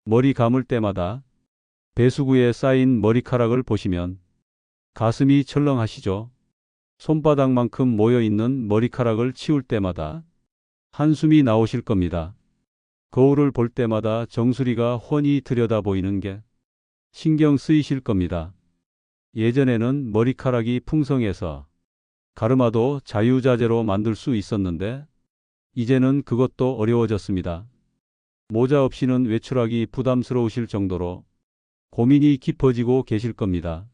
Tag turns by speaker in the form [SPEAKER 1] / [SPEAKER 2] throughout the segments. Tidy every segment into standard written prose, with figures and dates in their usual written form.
[SPEAKER 1] 머리 감을 때마다 배수구에 쌓인 머리카락을 보시면 가슴이 철렁하시죠? 손바닥만큼 모여있는 머리카락을 치울 때마다 한숨이 나오실 겁니다. 거울을 볼 때마다 정수리가 훤히 들여다 보이는 게 신경 쓰이실 겁니다. 예전에는 머리카락이 풍성해서 가르마도 자유자재로 만들 수 있었는데 이제는 그것도 어려워졌습니다. 모자 없이는 외출하기 부담스러우실 정도로 고민이 깊어지고 계실 겁니다.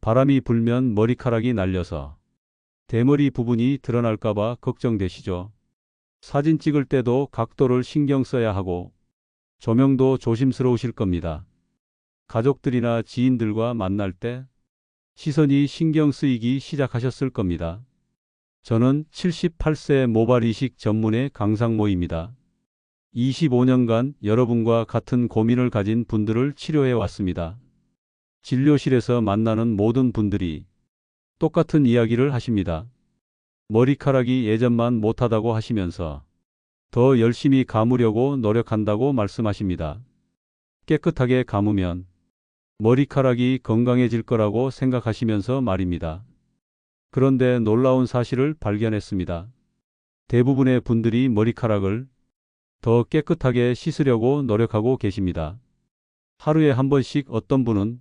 [SPEAKER 1] 바람이 불면 머리카락이 날려서 대머리 부분이 드러날까봐 걱정되시죠? 사진 찍을 때도 각도를 신경 써야 하고 조명도 조심스러우실 겁니다. 가족들이나 지인들과 만날 때 시선이 신경 쓰이기 시작하셨을 겁니다. 저는 78세 모발 이식 전문의 강상모입니다. 25년간 여러분과 같은 고민을 가진 분들을 치료해 왔습니다. 진료실에서 만나는 모든 분들이 똑같은 이야기를 하십니다. 머리카락이 예전만 못하다고 하시면서 더 열심히 감으려고 노력한다고 말씀하십니다. 깨끗하게 감으면 머리카락이 건강해질 거라고 생각하시면서 말입니다. 그런데 놀라운 사실을 발견했습니다. 대부분의 분들이 머리카락을 더 깨끗하게 씻으려고 노력하고 계십니다. 하루에 한 번씩, 어떤 분은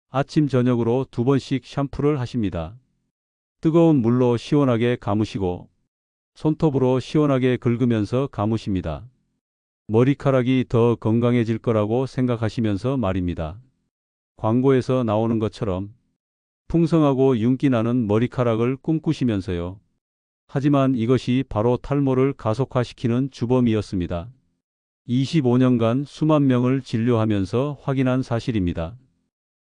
[SPEAKER 1] 아침 저녁으로 2번씩 샴푸를 하십니다. 뜨거운 물로 시원하게 감으시고 손톱으로 시원하게 긁으면서 감으십니다. 머리카락이 더 건강해질 거라고 생각하시면서 말입니다. 광고에서 나오는 것처럼 풍성하고 윤기 나는 머리카락을 꿈꾸시면서요. 하지만 이것이 바로 탈모를 가속화시키는 주범이었습니다. 25년간 수만 명을 진료하면서 확인한 사실입니다.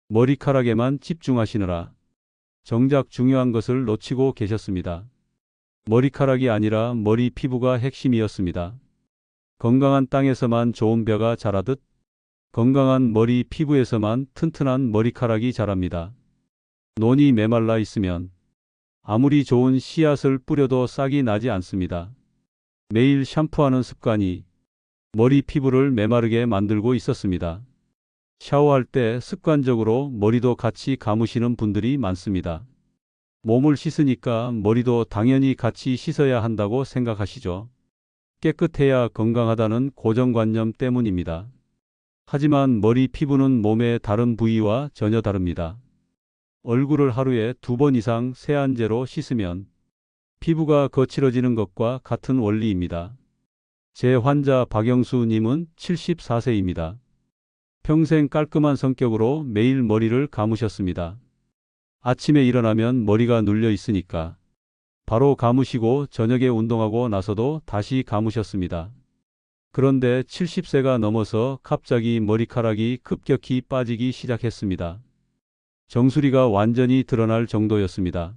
[SPEAKER 1] 머리카락에만 집중하시느라 정작 중요한 것을 놓치고 계셨습니다. 머리카락이 아니라 머리 피부가 핵심이었습니다. 건강한 땅에서만 좋은 벼가 자라듯 건강한 머리 피부에서만 튼튼한 머리카락이 자랍니다. 논이 메말라 있으면 아무리 좋은 씨앗을 뿌려도 싹이 나지 않습니다. 매일 샴푸하는 습관이 머리 피부를 메마르게 만들고 있었습니다. 샤워할 때 습관적으로 머리도 같이 감으시는 분들이 많습니다. 몸을 씻으니까 머리도 당연히 같이 씻어야 한다고 생각하시죠? 깨끗해야 건강하다는 고정관념 때문입니다. 하지만 머리 피부는 몸의 다른 부위와 전혀 다릅니다. 얼굴을 하루에 2번 이상 세안제로 씻으면 피부가 거칠어지는 것과 같은 원리입니다. 제 환자 박영수님은 74세입니다. 평생 깔끔한 성격으로 매일 머리를 감으셨습니다. 아침에 일어나면 머리가 눌려 있으니까 바로 감으시고 저녁에 운동하고 나서도 다시 감으셨습니다. 그런데 70세가 넘어서 갑자기 머리카락이 급격히 빠지기 시작했습니다. 정수리가 완전히 드러날 정도였습니다.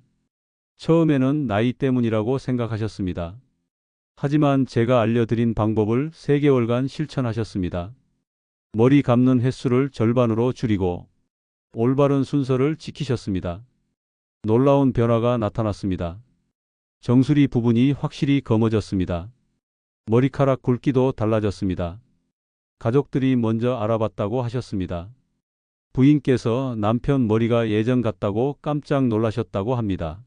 [SPEAKER 1] 처음에는 나이 때문이라고 생각하셨습니다. 하지만 제가 알려드린 방법을 3개월간 실천하셨습니다. 머리 감는 횟수를 절반으로 줄이고 올바른 순서를 지키셨습니다. 놀라운 변화가 나타났습니다. 정수리 부분이 확실히 검어졌습니다. 머리카락 굵기도 달라졌습니다. 가족들이 먼저 알아봤다고 하셨습니다. 부인께서 남편 머리가 예전 같다고 깜짝 놀라셨다고 합니다.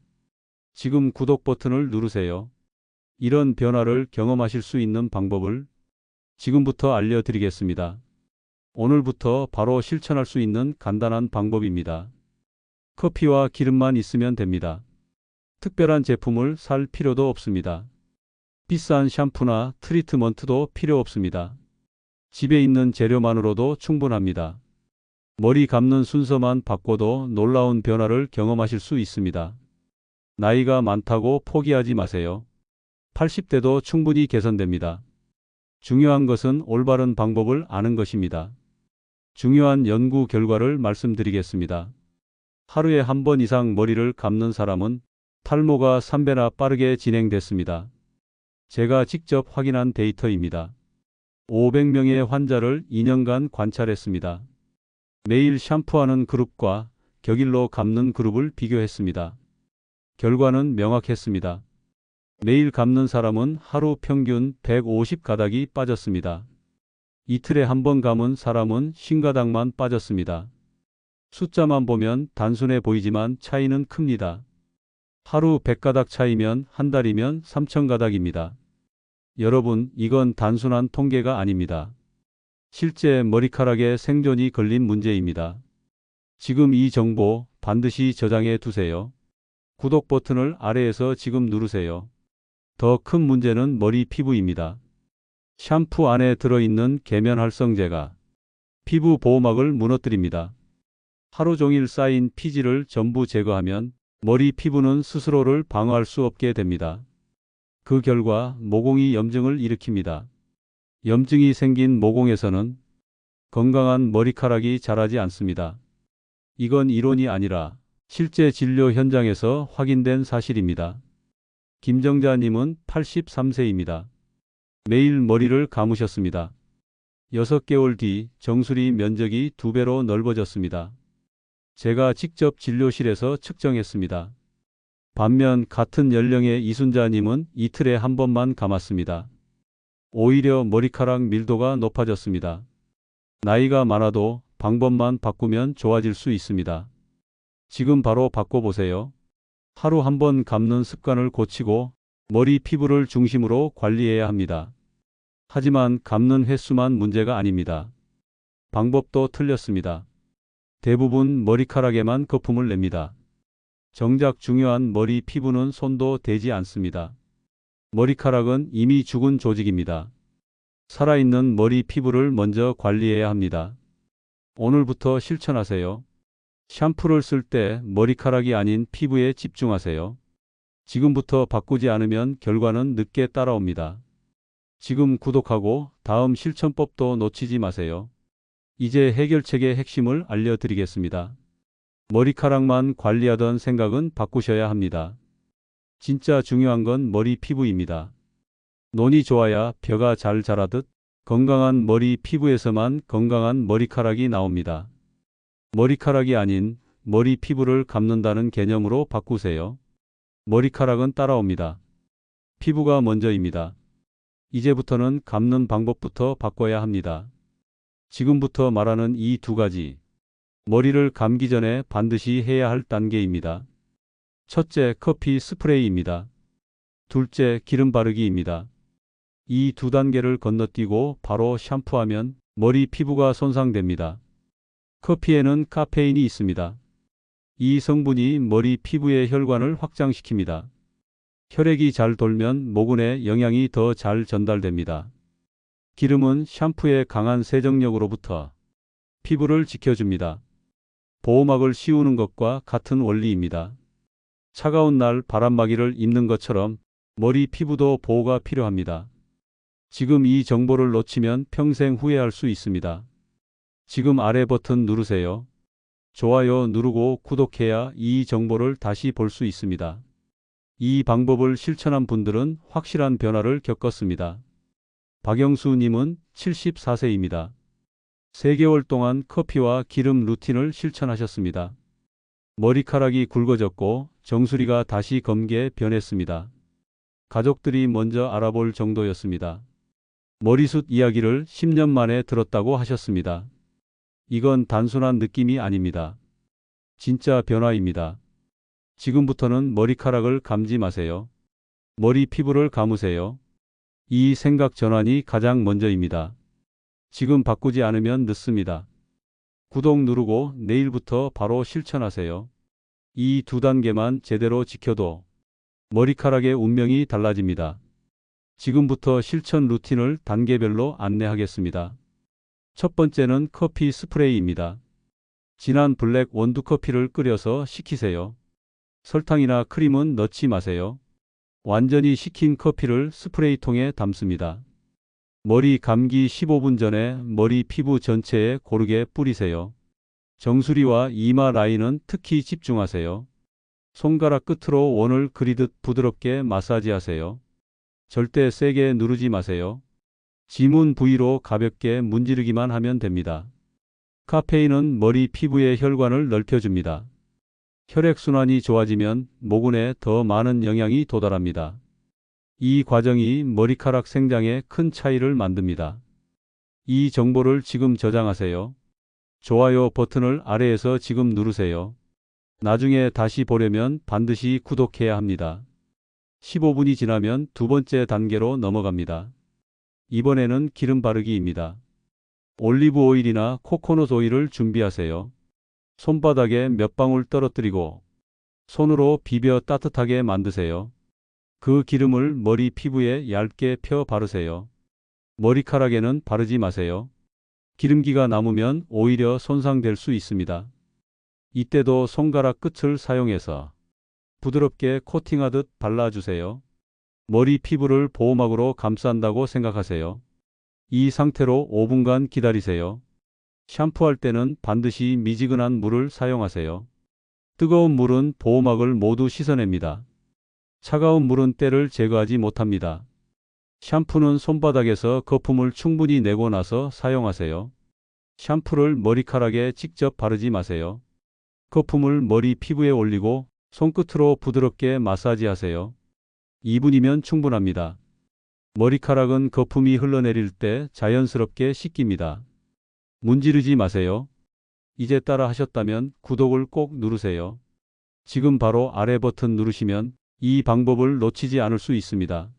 [SPEAKER 1] 지금 구독 버튼을 누르세요. 이런 변화를 경험하실 수 있는 방법을 지금부터 알려드리겠습니다. 오늘부터 바로 실천할 수 있는 간단한 방법입니다. 커피와 기름만 있으면 됩니다. 특별한 제품을 살 필요도 없습니다. 비싼 샴푸나 트리트먼트도 필요 없습니다. 집에 있는 재료만으로도 충분합니다. 머리 감는 순서만 바꿔도 놀라운 변화를 경험하실 수 있습니다. 나이가 많다고 포기하지 마세요. 80대도 충분히 개선됩니다. 중요한 것은 올바른 방법을 아는 것입니다. 중요한 연구 결과를 말씀드리겠습니다. 하루에 한 번 이상 머리를 감는 사람은 탈모가 3배나 빠르게 진행됐습니다. 제가 직접 확인한 데이터입니다. 500명의 환자를 2년간 관찰했습니다. 매일 샴푸하는 그룹과 격일로 감는 그룹을 비교했습니다. 결과는 명확했습니다. 매일 감는 사람은 하루 평균 150가닥이 빠졌습니다. 이틀에 한 번 감은 사람은 신가닥만 빠졌습니다. 숫자만 보면 단순해 보이지만 차이는 큽니다. 하루 100가닥 차이면 한 달이면 3,000가닥입니다. 여러분, 이건 단순한 통계가 아닙니다. 실제 머리카락의 생존이 걸린 문제입니다. 지금 이 정보 반드시 저장해 두세요. 구독 버튼을 아래에서 지금 누르세요. 더 큰 문제는 머리 피부입니다. 샴푸 안에 들어있는 계면활성제가 피부 보호막을 무너뜨립니다. 하루 종일 쌓인 피지를 전부 제거하면 머리 피부는 스스로를 방어할 수 없게 됩니다. 그 결과 모공이 염증을 일으킵니다. 염증이 생긴 모공에서는 건강한 머리카락이 자라지 않습니다. 이건 이론이 아니라 실제 진료 현장에서 확인된 사실입니다. 김정자님은 83세입니다. 매일 머리를 감으셨습니다. 6개월 뒤 정수리 면적이 2배로 넓어졌습니다. 제가 직접 진료실에서 측정했습니다. 반면 같은 연령의 이순자님은 이틀에 한 번만 감았습니다. 오히려 머리카락 밀도가 높아졌습니다. 나이가 많아도 방법만 바꾸면 좋아질 수 있습니다. 지금 바로 바꿔보세요. 하루 한 번 감는 습관을 고치고 머리 피부를 중심으로 관리해야 합니다. 하지만 감는 횟수만 문제가 아닙니다. 방법도 틀렸습니다. 대부분 머리카락에만 거품을 냅니다. 정작 중요한 머리 피부는 손도 대지 않습니다. 머리카락은 이미 죽은 조직입니다. 살아있는 머리 피부를 먼저 관리해야 합니다. 오늘부터 실천하세요. 샴푸를 쓸 때 머리카락이 아닌 피부에 집중하세요. 지금부터 바꾸지 않으면 결과는 늦게 따라옵니다. 지금 구독하고 다음 실천법도 놓치지 마세요. 이제 해결책의 핵심을 알려드리겠습니다. 머리카락만 관리하던 생각은 바꾸셔야 합니다. 진짜 중요한 건 머리 피부입니다. 논이 좋아야 벼가 잘 자라듯 건강한 머리 피부에서만 건강한 머리카락이 나옵니다. 머리카락이 아닌 머리 피부를 감는다는 개념으로 바꾸세요. 머리카락은 따라옵니다. 피부가 먼저입니다. 이제부터는 감는 방법부터 바꿔야 합니다. 지금부터 말하는 이 2가지, 머리를 감기 전에 반드시 해야 할 단계입니다. 첫째, 커피 스프레이입니다. 둘째, 기름 바르기입니다. 이 2단계를 건너뛰고 바로 샴푸하면 머리 피부가 손상됩니다. 커피에는 카페인이 있습니다. 이 성분이 머리 피부의 혈관을 확장시킵니다. 혈액이 잘 돌면 모근에 영양이 더 잘 전달됩니다. 기름은 샴푸의 강한 세정력으로부터 피부를 지켜줍니다. 보호막을 씌우는 것과 같은 원리입니다. 차가운 날 바람막이를 입는 것처럼 머리 피부도 보호가 필요합니다. 지금 이 정보를 놓치면 평생 후회할 수 있습니다. 지금 아래 버튼 누르세요. 좋아요 누르고 구독해야 이 정보를 다시 볼 수 있습니다. 이 방법을 실천한 분들은 확실한 변화를 겪었습니다. 박영수님은 74세입니다. 3개월 동안 커피와 기름 루틴을 실천하셨습니다. 머리카락이 굵어졌고 정수리가 다시 검게 변했습니다. 가족들이 먼저 알아볼 정도였습니다. 머리숱 이야기를 10년 만에 들었다고 하셨습니다. 이건 단순한 느낌이 아닙니다. 진짜 변화입니다. 지금부터는 머리카락을 감지 마세요. 머리 피부를 감으세요. 이 생각 전환이 가장 먼저입니다. 지금 바꾸지 않으면 늦습니다. 구독 누르고 내일부터 바로 실천하세요. 이 2단계만 제대로 지켜도 머리카락의 운명이 달라집니다. 지금부터 실천 루틴을 단계별로 안내하겠습니다. 첫 번째는 커피 스프레이입니다. 진한 블랙 원두커피를 끓여서 식히세요. 설탕이나 크림은 넣지 마세요. 완전히 식힌 커피를 스프레이통에 담습니다. 머리 감기 15분 전에 머리 피부 전체에 고르게 뿌리세요. 정수리와 이마 라인은 특히 집중하세요. 손가락 끝으로 원을 그리듯 부드럽게 마사지하세요. 절대 세게 누르지 마세요. 지문 부위로 가볍게 문지르기만 하면 됩니다. 카페인은 머리 피부의 혈관을 넓혀줍니다. 혈액순환이 좋아지면 모근에 더 많은 영양이 도달합니다. 이 과정이 머리카락 생장에 큰 차이를 만듭니다. 이 정보를 지금 저장하세요. 좋아요 버튼을 아래에서 지금 누르세요. 나중에 다시 보려면 반드시 구독해야 합니다. 15분이 지나면 두 번째 단계로 넘어갑니다. 이번에는 기름 바르기입니다. 올리브 오일이나 코코넛 오일을 준비하세요. 손바닥에 몇 방울 떨어뜨리고 손으로 비벼 따뜻하게 만드세요. 그 기름을 머리 피부에 얇게 펴 바르세요. 머리카락에는 바르지 마세요. 기름기가 남으면 오히려 손상될 수 있습니다. 이때도 손가락 끝을 사용해서 부드럽게 코팅하듯 발라주세요. 머리 피부를 보호막으로 감싼다고 생각하세요. 이 상태로 5분간 기다리세요. 샴푸할 때는 반드시 미지근한 물을 사용하세요. 뜨거운 물은 보호막을 모두 씻어냅니다. 차가운 물은 때를 제거하지 못합니다. 샴푸는 손바닥에서 거품을 충분히 내고 나서 사용하세요. 샴푸를 머리카락에 직접 바르지 마세요. 거품을 머리 피부에 올리고 손끝으로 부드럽게 마사지하세요. 2분이면 충분합니다. 머리카락은 거품이 흘러내릴 때 자연스럽게 씻깁니다. 문지르지 마세요. 이제 따라 하셨다면 구독을 꼭 누르세요. 지금 바로 아래 버튼 누르시면 이 방법을 놓치지 않을 수 있습니다.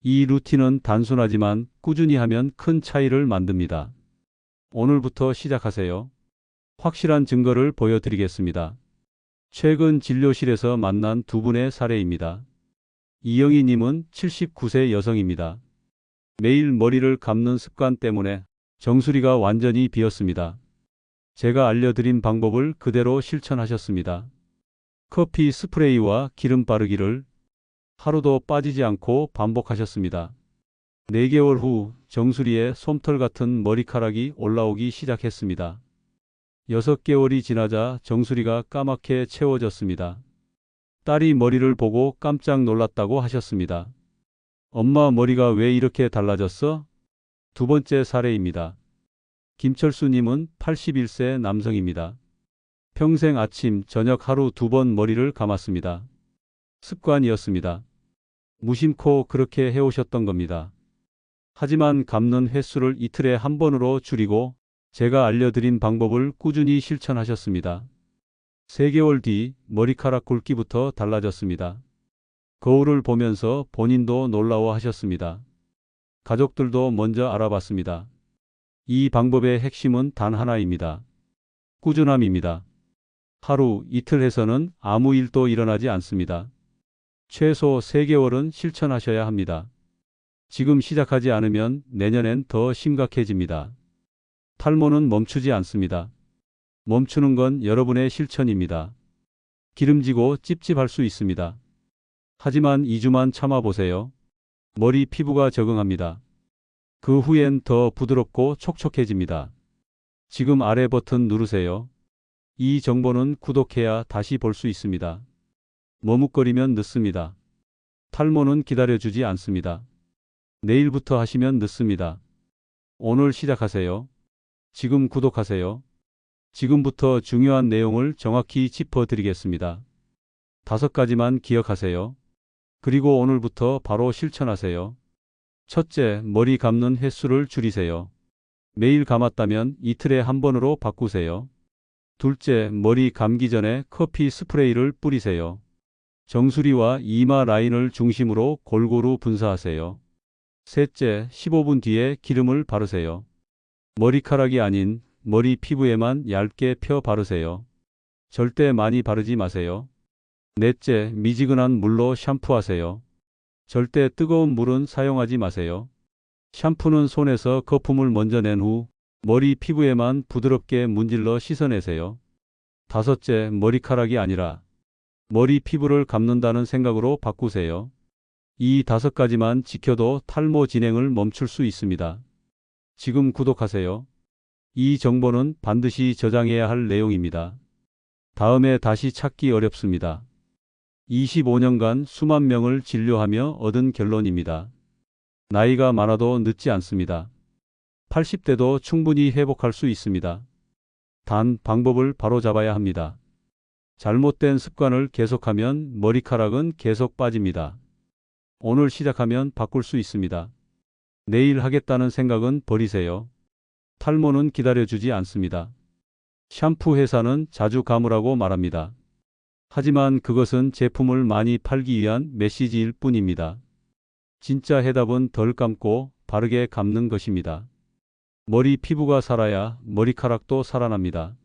[SPEAKER 1] 이 루틴은 단순하지만 꾸준히 하면 큰 차이를 만듭니다. 오늘부터 시작하세요. 확실한 증거를 보여드리겠습니다. 최근 진료실에서 만난 두 분의 사례입니다. 이영희 님은 79세 여성입니다. 매일 머리를 감는 습관 때문에 정수리가 완전히 비었습니다. 제가 알려드린 방법을 그대로 실천하셨습니다. 커피 스프레이와 기름 바르기를 하루도 빠지지 않고 반복하셨습니다. 4개월 후 정수리에 솜털 같은 머리카락이 올라오기 시작했습니다. 6개월이 지나자 정수리가 까맣게 채워졌습니다. 딸이 머리를 보고 깜짝 놀랐다고 하셨습니다. 엄마, 머리가 왜 이렇게 달라졌어? 두 번째 사례입니다. 김철수님은 81세 남성입니다. 평생 아침, 저녁 하루 2번 머리를 감았습니다. 습관이었습니다. 무심코 그렇게 해오셨던 겁니다. 하지만 감는 횟수를 이틀에 한 번으로 줄이고 제가 알려드린 방법을 꾸준히 실천하셨습니다. 3개월 뒤 머리카락 굵기부터 달라졌습니다. 거울을 보면서 본인도 놀라워하셨습니다. 가족들도 먼저 알아봤습니다. 이 방법의 핵심은 단 하나입니다. 꾸준함입니다. 하루, 이틀 해서는 아무 일도 일어나지 않습니다. 최소 3개월은 실천하셔야 합니다. 지금 시작하지 않으면 내년엔 더 심각해집니다. 탈모는 멈추지 않습니다. 멈추는 건 여러분의 실천입니다. 기름지고 찝찝할 수 있습니다. 하지만 2주만 참아보세요. 머리 피부가 적응합니다. 그 후엔 더 부드럽고 촉촉해집니다. 지금 아래 버튼 누르세요. 이 정보는 구독해야 다시 볼 수 있습니다. 머뭇거리면 늦습니다. 탈모는 기다려주지 않습니다. 내일부터 하시면 늦습니다. 오늘 시작하세요. 지금 구독하세요. 지금부터 중요한 내용을 정확히 짚어드리겠습니다. 5가지만 기억하세요. 그리고 오늘부터 바로 실천하세요. 첫째, 머리 감는 횟수를 줄이세요. 매일 감았다면 이틀에 한 번으로 바꾸세요. 둘째, 머리 감기 전에 커피 스프레이를 뿌리세요. 정수리와 이마 라인을 중심으로 골고루 분사하세요. 셋째, 15분 뒤에 기름을 바르세요. 머리카락이 아닌 머리 피부에만 얇게 펴 바르세요. 절대 많이 바르지 마세요. 넷째, 미지근한 물로 샴푸하세요. 절대 뜨거운 물은 사용하지 마세요. 샴푸는 손에서 거품을 먼저 낸 후 머리 피부에만 부드럽게 문질러 씻어내세요. 다섯째, 머리카락이 아니라 머리 피부를 감는다는 생각으로 바꾸세요. 이 5가지만 지켜도 탈모 진행을 멈출 수 있습니다. 지금 구독하세요. 이 정보는 반드시 저장해야 할 내용입니다. 다음에 다시 찾기 어렵습니다. 25년간 수만 명을 진료하며 얻은 결론입니다. 나이가 많아도 늦지 않습니다. 80대도 충분히 회복할 수 있습니다. 단 방법을 바로 잡아야 합니다. 잘못된 습관을 계속하면 머리카락은 계속 빠집니다. 오늘 시작하면 바꿀 수 있습니다. 내일 하겠다는 생각은 버리세요. 탈모는 기다려주지 않습니다. 샴푸 회사는 자주 감으라고 말합니다. 하지만 그것은 제품을 많이 팔기 위한 메시지일 뿐입니다. 진짜 해답은 덜 감고 바르게 감는 것입니다. 머리 피부가 살아야 머리카락도 살아납니다.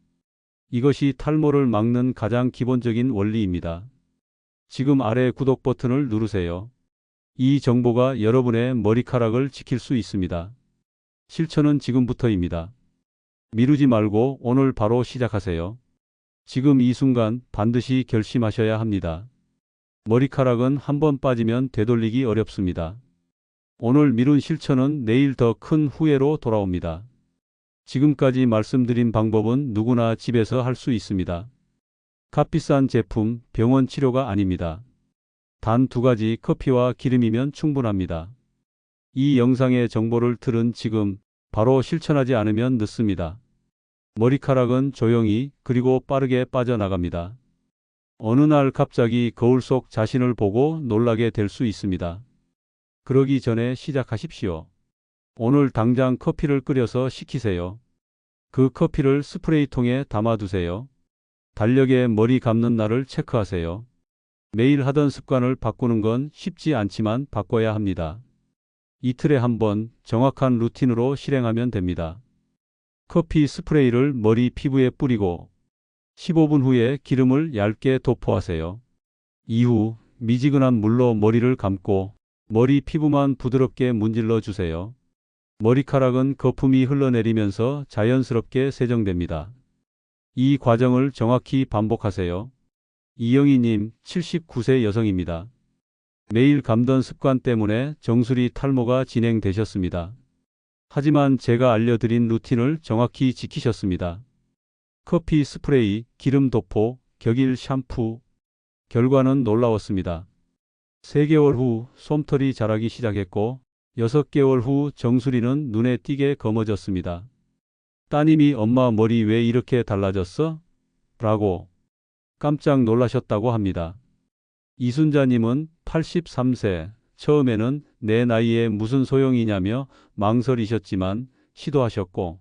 [SPEAKER 1] 이것이 탈모를 막는 가장 기본적인 원리입니다. 지금 아래 구독 버튼을 누르세요. 이 정보가 여러분의 머리카락을 지킬 수 있습니다. 실천은 지금부터입니다. 미루지 말고 오늘 바로 시작하세요. 지금 이 순간 반드시 결심하셔야 합니다. 머리카락은 한번 빠지면 되돌리기 어렵습니다. 오늘 미룬 실천은 내일 더 큰 후회로 돌아옵니다. 지금까지 말씀드린 방법은 누구나 집에서 할 수 있습니다. 값비싼 제품, 병원 치료가 아닙니다. 단 2가지 커피와 기름이면 충분합니다. 이 영상의 정보를 들은 지금 바로 실천하지 않으면 늦습니다. 머리카락은 조용히 그리고 빠르게 빠져나갑니다. 어느 날 갑자기 거울 속 자신을 보고 놀라게 될 수 있습니다. 그러기 전에 시작하십시오. 오늘 당장 커피를 끓여서 식히세요. 그 커피를 스프레이통에 담아두세요. 달력에 머리 감는 날을 체크하세요. 매일 하던 습관을 바꾸는 건 쉽지 않지만 바꿔야 합니다. 이틀에 한 번 정확한 루틴으로 실행하면 됩니다. 커피 스프레이를 머리 피부에 뿌리고 15분 후에 기름을 얇게 도포하세요. 이후 미지근한 물로 머리를 감고 머리 피부만 부드럽게 문질러 주세요. 머리카락은 거품이 흘러내리면서 자연스럽게 세정됩니다. 이 과정을 정확히 반복하세요. 이영희님, 79세 여성입니다. 매일 감던 습관 때문에 정수리 탈모가 진행되셨습니다. 하지만 제가 알려드린 루틴을 정확히 지키셨습니다. 커피 스프레이, 기름 도포, 격일 샴푸. 결과는 놀라웠습니다. 3개월 후 솜털이 자라기 시작했고 6개월 후 정수리는 눈에 띄게 검어졌습니다. 따님이 엄마 머리 왜 이렇게 달라졌어? 라고 깜짝 놀라셨다고 합니다. 이순자님은 83세, 처음에는 내 나이에 무슨 소용이냐며 망설이셨지만 시도하셨고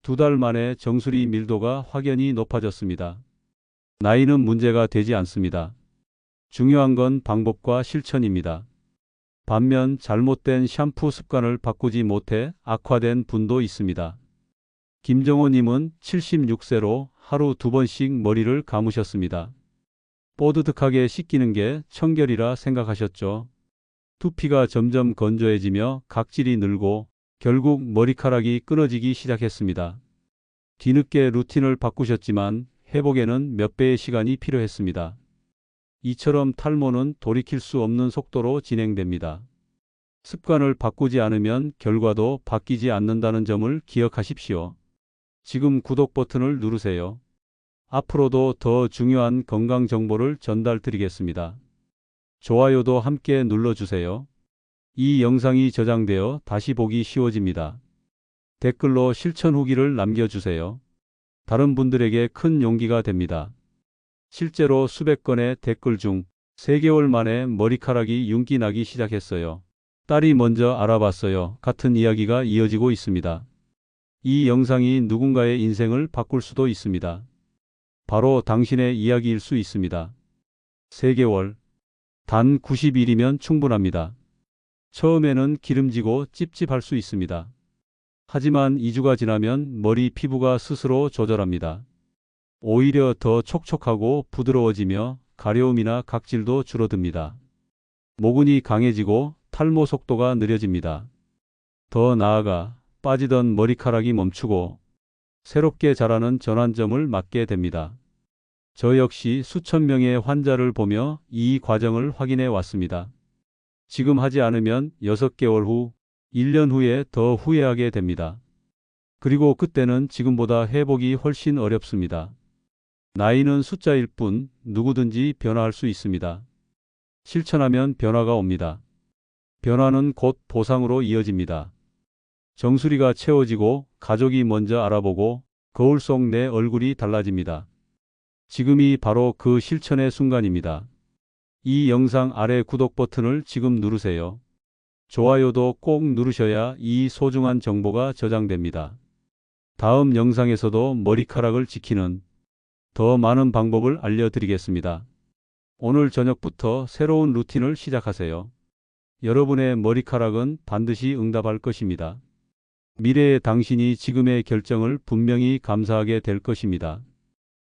[SPEAKER 1] 2달 만에 정수리 밀도가 확연히 높아졌습니다. 나이는 문제가 되지 않습니다. 중요한 건 방법과 실천입니다. 반면 잘못된 샴푸 습관을 바꾸지 못해 악화된 분도 있습니다. 김정호님은 76세로 하루 2번씩 머리를 감으셨습니다. 뽀드득하게 씻기는 게 청결이라 생각하셨죠. 두피가 점점 건조해지며 각질이 늘고 결국 머리카락이 끊어지기 시작했습니다. 뒤늦게 루틴을 바꾸셨지만 회복에는 몇 배의 시간이 필요했습니다. 이처럼 탈모는 돌이킬 수 없는 속도로 진행됩니다. 습관을 바꾸지 않으면 결과도 바뀌지 않는다는 점을 기억하십시오. 지금 구독 버튼을 누르세요. 앞으로도 더 중요한 건강 정보를 전달드리겠습니다. 좋아요도 함께 눌러주세요. 이 영상이 저장되어 다시 보기 쉬워집니다. 댓글로 실천 후기를 남겨주세요. 다른 분들에게 큰 용기가 됩니다. 실제로 수백 건의 댓글 중 3개월 만에 머리카락이 윤기 나기 시작했어요. 딸이 먼저 알아봤어요. 같은 이야기가 이어지고 있습니다. 이 영상이 누군가의 인생을 바꿀 수도 있습니다. 바로 당신의 이야기일 수 있습니다. 3개월. 단 90일이면 충분합니다. 처음에는 기름지고 찝찝할 수 있습니다. 하지만 2주가 지나면 머리 피부가 스스로 조절합니다. 오히려 더 촉촉하고 부드러워지며 가려움이나 각질도 줄어듭니다. 모근이 강해지고 탈모 속도가 느려집니다. 더 나아가 빠지던 머리카락이 멈추고 새롭게 자라는 전환점을 맞게 됩니다. 저 역시 수천 명의 환자를 보며 이 과정을 확인해 왔습니다. 지금 하지 않으면 6개월 후, 1년 후에 더 후회하게 됩니다. 그리고 그때는 지금보다 회복이 훨씬 어렵습니다. 나이는 숫자일 뿐 누구든지 변화할 수 있습니다. 실천하면 변화가 옵니다. 변화는 곧 보상으로 이어집니다. 정수리가 채워지고 가족이 먼저 알아보고 거울 속 내 얼굴이 달라집니다. 지금이 바로 그 실천의 순간입니다. 이 영상 아래 구독 버튼을 지금 누르세요. 좋아요도 꼭 누르셔야 이 소중한 정보가 저장됩니다. 다음 영상에서도 머리카락을 지키는 더 많은 방법을 알려드리겠습니다. 오늘 저녁부터 새로운 루틴을 시작하세요. 여러분의 머리카락은 반드시 응답할 것입니다. 미래의 당신이 지금의 결정을 분명히 감사하게 될 것입니다.